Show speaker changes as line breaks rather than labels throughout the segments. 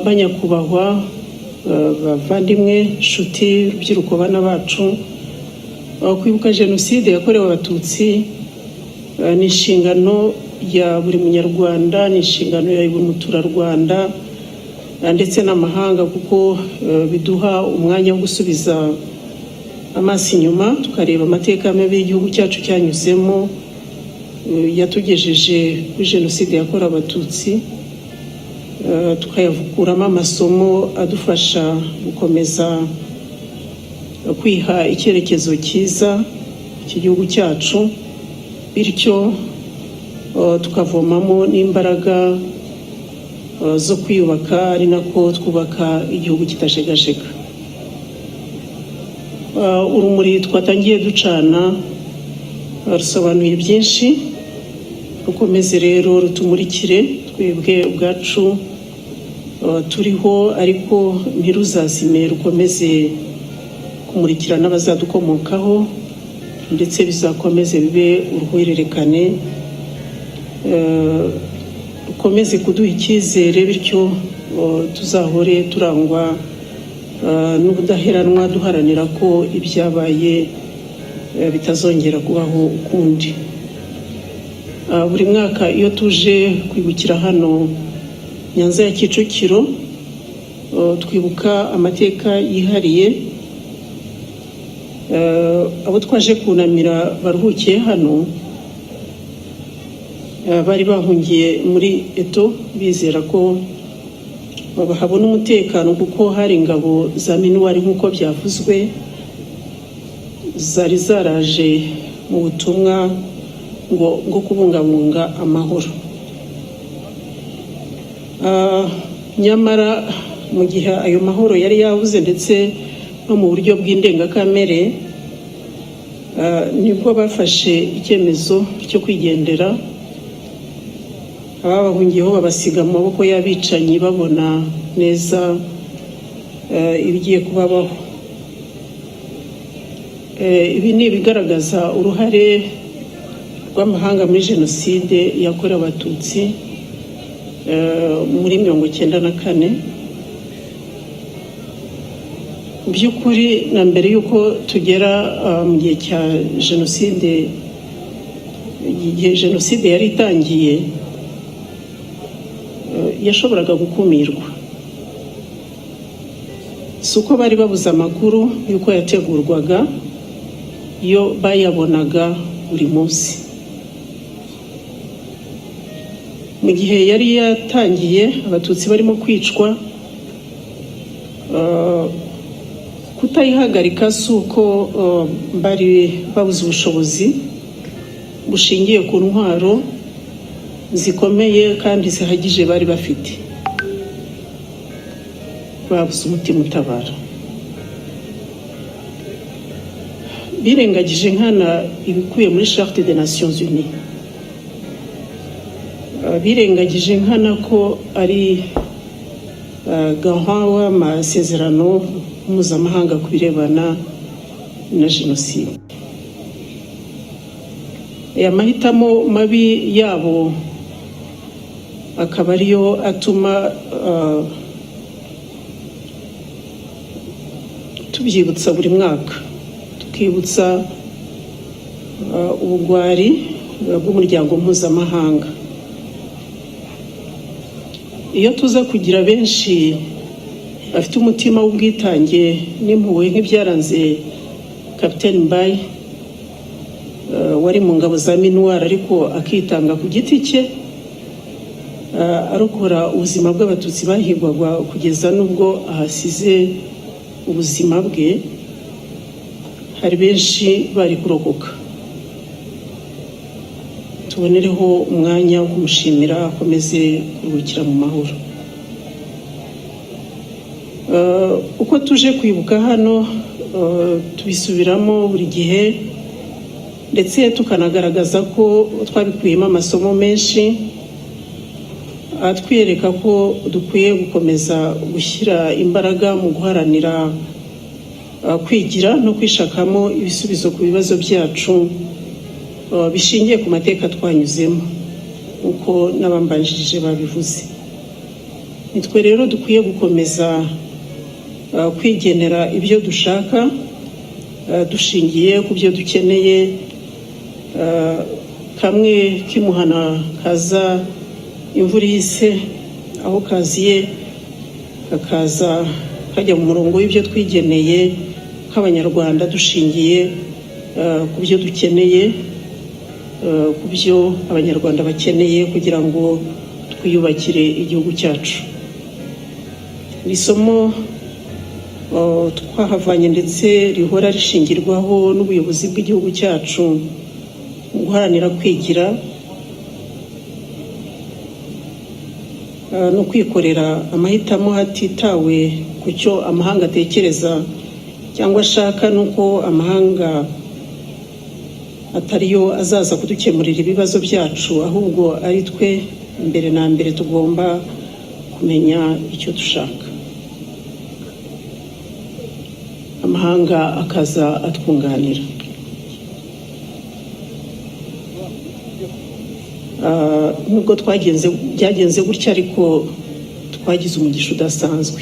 banyakubahwa bavandimwe nshuti rubyiruko bana bacu, kwibuka jenoside yakorewe abatutsi ni inshingano ya buri munyarwanda, ni inshingano ya buri muturarwanda ndetse n'amahanga, kuko biduha umwanya wo gusubiza amaso inyuma tukareba amateka mabi y'igihugu cyacu cyanyuzemo yatugejeje kuri jenoside yakorewe abatutsi, tukayakuramo amasomo adufasha gukomeza kwiha icyerekezo cyiza cy'igihugu cyacu, bityo tukavomamo n'imbaraga zo kwiyubaka, ari nako twubaka igihugu kitajegajega. Urumuri twatangiye ducana rusobanuye byinshi, rukomeze rero rutumurikire twebwe ubwacu turiho, ariko ntiruzazime, rukomeze kumurikira n'abazadukomokaho, ndetse bizakomeze bibe uruhererekane, rukomeze kuduha icyizere, bityo tuzahore turangwa n'ubudaheranwa duharanira ko ibyabaye bitazongera kubaho ukundi. Buri mwaka iyo tuje kwibukira hano Nyanza ya Kicukiro, twibuka amateka yihariye. Abo twaje kunamira baruhukiye hano bari bahungiye muri Eto, bizera ko bahabona umutekano, kuko hari ingabo za minuwari nk'uko byavuzwe zari zaraje mu butumwa ngo kubungabunga amahoro. Nyamara mu gihe ayo mahoro yari yabuze, ndetse no mu buryo bw'indengakamere, nibwo bafashe icyemezo cyo kwigendera. Ababahungiyeho babasiga mu maboko y'abicanyi, babona neza ibigiye kubabaho. Ibi ni ibigaragaza uruhare rw'amahanga muri jenoside yakorewe abatutsi muri 1994. Mu by'ukuri na mbere y'uko tugera mu gihe cya jenoside, igihe jenoside yari itangiye, yashoboraga gukumirwa. Si uko bari babuze amakuru y'uko yategurwaga, iyo bayabonaga buri munsi. Mu gihe yari yatangiye, abatutsi barimo kwicwa, kutayihagarika si uko bari babuze ubushobozi bushingiye ku ntwaro zikomeye kandi zihagije bari bafite, babuze umutima utabara. Birengagije nkana ibikuye muri Charte des Nations Unies, birengagije nkana ko ari gahawa amasezerano mpuzamahanga ku birebana na jenoside. Aya mahitamo mabi yabo akaba ariyo atuma tubyibutsa buri mwaka, tukibutsa ubugwari bw'umuryango mpuzamahanga. Iyo tuza kugira benshi bafite umutima w'ubwitange n'impuhwe nk'ibyaranze Captain Mbaye, wari mu ngabo za minuwari ariko akitanga ku giti cye, arokora ubuzima bw'abatutsi bahigwaga kugeza n'ubwo ahasize ubuzima bwe, hari benshi bari kurokoka. Tubonereho umwanya wo kumushimira, akomeze kuruhukira mu mahoro. Uko tuje kwibuka hano tubisubiramo buri gihe, ndetse tukanagaragaza ko twabikuyemo amasomo menshi atwereka ko dukwiye gukomeza gushyira imbaraga mu guharanira kwigira no kwishakamo ibisubizo ku bibazo byacu bishingiye ku mateka twanyuzemo, uko n'abambanjirije babivuze. nitwe rero dukwiye gukomeza kwigenera ibyo dushaka dushingiye ku byo dukeneye. Kamwe kimuhana kaza imvura ihise, aho kaziye kakaza kajya mu murongo w'ibyo twigeneye nk'Abanyarwanda dushingiye ku byo dukeneye, ku byo Abanyarwanda bakeneye kugira ngo twiyubakire igihugu cyacu. Ni isomo twahavanye ndetse rihora rishingirwaho n'ubuyobozi bw'igihugu cyacu mu guharanira kwigira no kwikorera amahitamo hatitawe ku cyo amahanga atekereza cyangwa ashaka, nuko amahanga atariyo azaza kudukemurira ibibazo byacu, ahubwo ari twe mbere na mbere tugomba kumenya icyo dushaka, amahanga akaza atwunganira. Nubwo byagenze gutya, ariko twagize umugisha udasanzwe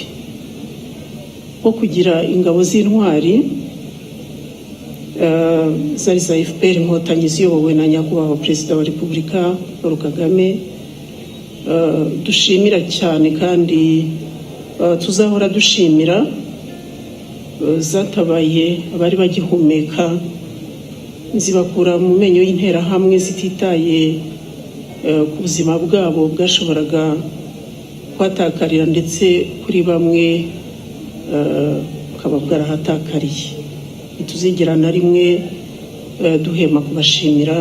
wo kugira ingabo z'intwari zari za FPR Inkotanyi ziyobowe na Nyakubahwa Perezida wa Repubulika Paul Kagame, dushimira cyane kandi tuzahora dushimira. Zatabaye abari bagihumeka, zibakura mu menyo y'interahamwe zititaye ku buzima bwabo bwashoboraga kwatakarira, ndetse kuri bamwe bukaba bwarahatakariye. Ntituzigera na rimwe duhema kubashimira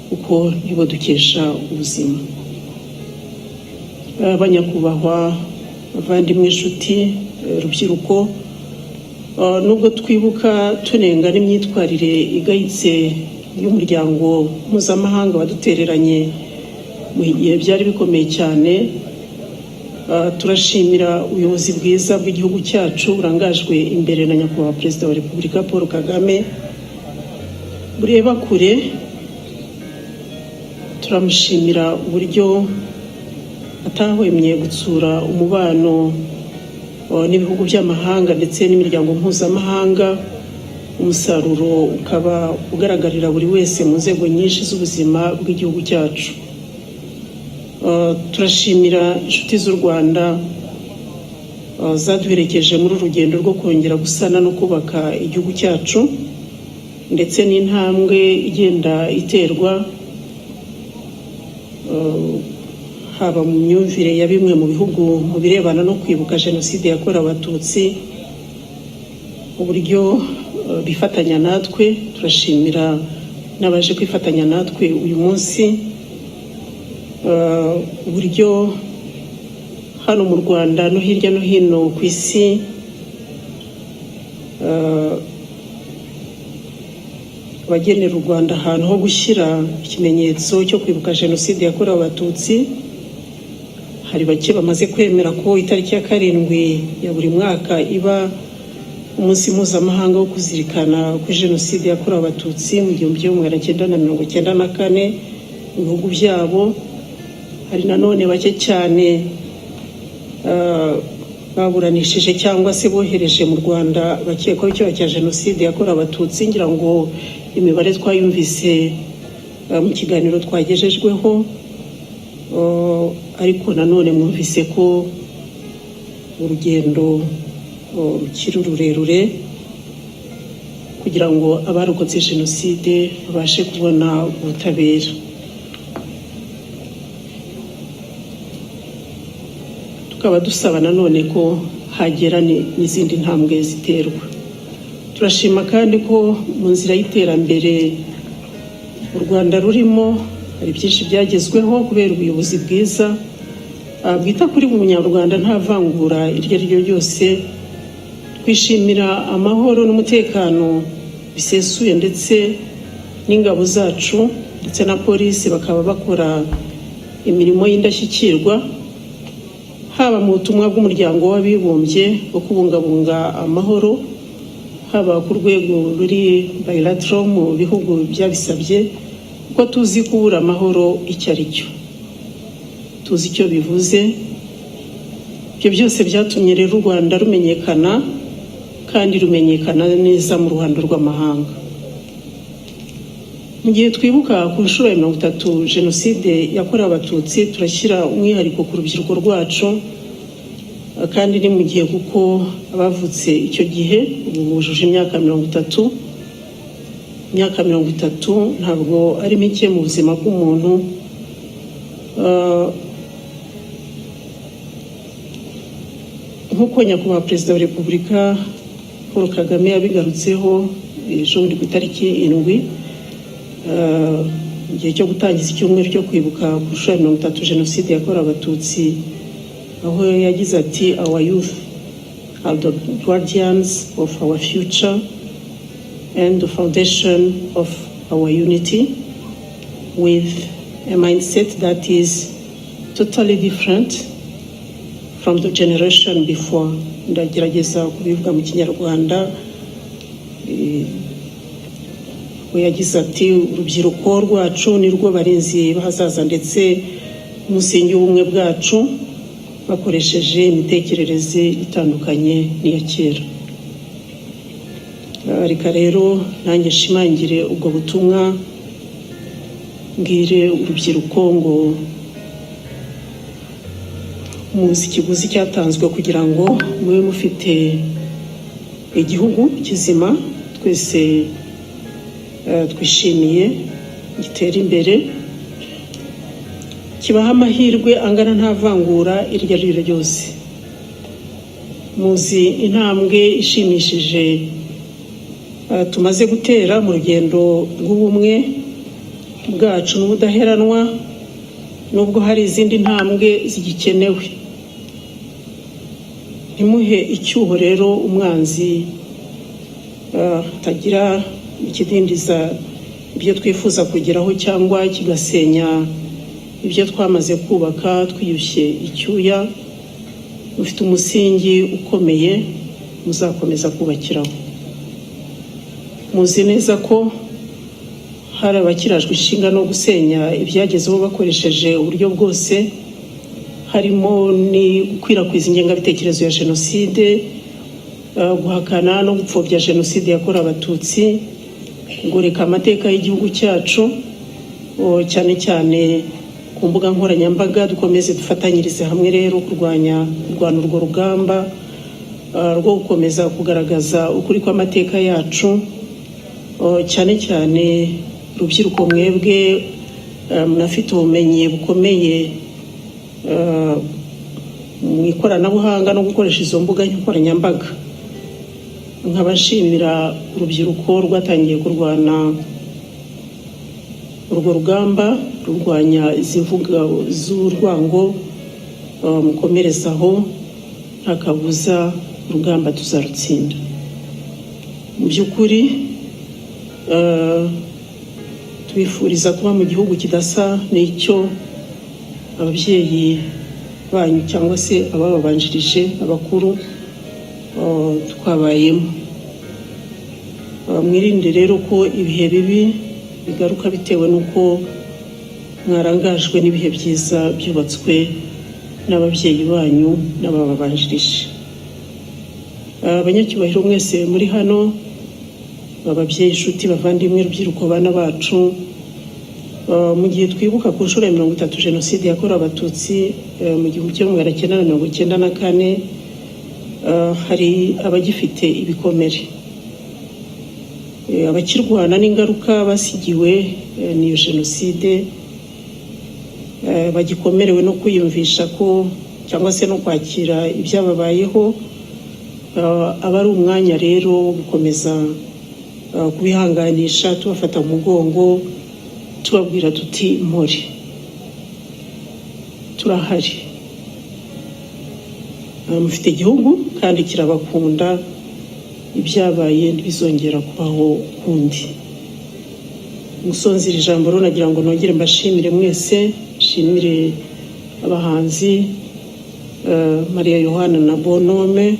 kuko nibo dukesha ubuzima. Banyakubahwa, bavandimwe, inshuti, rubyiruko, nubwo twibuka tunenga n'imyitwarire igayitse y'umuryango mpuzamahanga wadutereranye mu gihe byari bikomeye cyane, turashimira ubuyobozi bwiza bw'igihugu cyacu burangajwe imbere na Nyakubahwa Perezida wa Repubulika Paul Kagame bureba kure. Turamushimira uburyo atahwemye gutsura umubano n'ibihugu by'amahanga ndetse n'imiryango mpuzamahanga. Umusaruro ukaba ugaragarira buri wese mu nzego nyinshi z'ubuzima bw'igihugu cyacu. Turashimira inshuti z'u Rwanda zaduherekeje muri urugendo rwo kongera gusana no kubaka igihugu cyacu, ndetse n'intambwe igenda iterwa haba mu myumvire ya bimwe mu bihugu mu birebana no kwibuka Jenoside yakorewe Abatutsi, uburyo bifatanya natwe. Turashimira n'abaje kwifatanya natwe uyu munsi, uburyo hano mu Rwanda no hirya no hino ku isi abagenera u Rwanda ahantu ho gushyira ikimenyetso cyo kwibuka Jenoside yakorewe Abatutsi. Hari bake bamaze kwemera ko itariki ya 7 ya buri mwaka iba umunsi mpuzamahanga wo kuzirikana ku Jenoside yakorewe Abatutsi mu 1994 mu bihugu byabo. Hari nanone bake cyane baburanishije cyangwa se bohereje mu Rwanda bakekwaho icyaha cya Jenoside yakorewe Abatutsi. Ngira ngo imibare twayumvise mu kiganiro twagejejweho, ariko nanone mwumvise ko urugendo rukiri rurerure kugira ngo abarokotse Jenoside babashe kubona ubutabera. Tukaba dusaba nanone ko hagera n'izindi ntambwe ziterwa. Turashima kandi ko mu nzira y'iterambere u Rwanda rurimo hari byinshi byagezweho kubera ubuyobozi bwiza bwita kuri buri munyarwanda nta vangura iryo ari ryo ryose. Twishimira amahoro n'umutekano bisesuye, ndetse n'ingabo zacu ndetse na polisi bakaba bakora imirimo y'indashyikirwa, haba mu butumwa bw'umuryango w'abibumbye bwo kubungabunga amahoro, haba ku rwego ruri bilateral mu bihugu byabisabye, kuko tuzi kubura amahoro icyo ari cyo, tuzi icyo bivuze, Ibyo byose byatumye rero u Rwanda rumenyekana kandi rumenyekana neza mu ruhando rw'amahanga. Mu gihe twibuka ku nshuro ya 30 Jenoside yakorewe Abatutsi, turashyira umwihariko ku rubyiruko rwacu, kandi ni mu gihe kuko abavutse icyo gihe ubu bujuje imyaka 30. Imyaka 30 ntabwo ari mike mu buzima bw'umuntu. Nk'uko nyakubahwa Perezida wa Repubulika Paul Kagame yabigarutseho ejo ku itariki 7 igihe cyo gutangiza icyumweru cyo kwibuka ku nshuro ya 30 Jenoside yakorewe Abatutsi, aho yagize ati our youth are the guardians of our future and the foundation of our unity, with a mindset that is totally different from the generation before. Ndagerageza kubivuga mu Kinyarwanda. We yagize ati urubyiruko rwacu ni rwo barinzi bahazaza ndetse umusingi w'ubumwe bwacu, bakoresheje imitekerereze itandukanye n'iya kera. Reka rero nanjye shimangire ubwo butumwa, mbwire urubyiruko ngo muzi ikiguzi cyatanzwe kugira ngo mube mufite igihugu kizima twese twishimiye gitera imbere, kibaha amahirwe angana nta vangura iryo ari ryo ryose. Muzi intambwe ishimishije tumaze gutera mu rugendo rw'ubumwe bwacu n'ubudaheranwa, nubwo hari izindi ntambwe zigikenewe. Ntimuhe icyuho rero umwanzi atagira ikidindiza ibyo twifuza kugeraho cyangwa kigasenya ibyo twamaze kubaka twiyushye icyuya. Mufite umusingi ukomeye muzakomeza kubakiraho. Muzi neza ko hari abakirajwe ishinga no gusenya ibyagezeho bakoresheje uburyo bwose, harimo ni gukwirakwiza ingengabitekerezo ya Jenoside, guhakana no gupfobya Jenoside yakorewe Abatutsi, kugoreka amateka y'igihugu cyacu, cyane cyane ku mbuga nkoranyambaga. Dukomeze dufatanyirize hamwe rero kurwanya urwo rugamba rwo gukomeza kugaragaza ukuri kw'amateka yacu, cyane cyane urubyiruko mwebwe munafite ubumenyi bukomeye mu ikoranabuhanga no gukoresha izo mbuga nkoranyambaga. Nkabashimira urubyiruko rwatangiye kurwana urwo rugamba rurwanya izi mvuga z'urwango. Mukomerezaho, nta kabuza urugamba tuzarutsinda. Mu by'ukuri tubifuriza kuba mu gihugu kidasa n'icyo ababyeyi banyu cyangwa se abababanjirije abakuru twabayemo. Mwirinde rero ko ibihe bibi bigaruka bitewe n'uko mwarangajwe n'ibihe byiza byubatswe n'ababyeyi banyu n'abababanjirije. Abanyacyubahiro mwese muri hano, ababyeyi, inshuti, bavandimwe, urubyiruko, bana bacu, mu gihe twibuka ku nshuro ya 30 Jenoside yakorewe Abatutsi mu 1994, hari abagifite ibikomere, abakirwana n'ingaruka basigiwe n'iyo Jenoside, bagikomerewe no kwiyumvisha ko cyangwa se no kwakira ibyababayeho. Aba ari umwanya rero wo gukomeza kubihanganisha, tubafata mu mugongo, tubabwira tuti mpore, turahari, mufite igihugu kandi kirabakunda, ibyabaye ntibizongera kubaho kundi. Musonzira ijambo rero nagira ngo nongere mbashimire mwese, nshimire abahanzi Maria Yohana na Bonome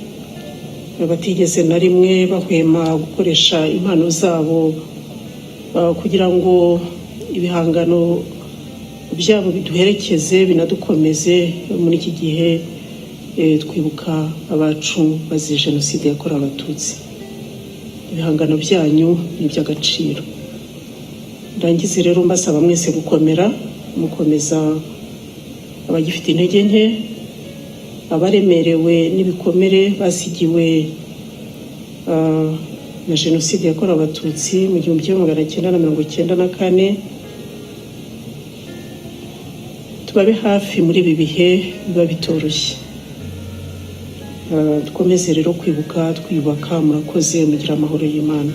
batigeze na rimwe bahwema gukoresha impano zabo kugira ngo ibihangano byabo biduherekeze binadukomeze muri iki gihe twibuka abacu bazize jenoside yakorewe abatutsi. Ibihangano byanyu ni iby'agaciro. Ndangize rero mbasaba mwese gukomera, mukomeza abagifite intege nke, abaremerewe n'ibikomere basigiwe na jenoside yakorewe abatutsi mu 1994. Tubabe hafi muri ibi bihe biba bitoroshye. Dukomeze rero kwibuka, twiyubaka. Murakoze, mugira amahoro y'Imana.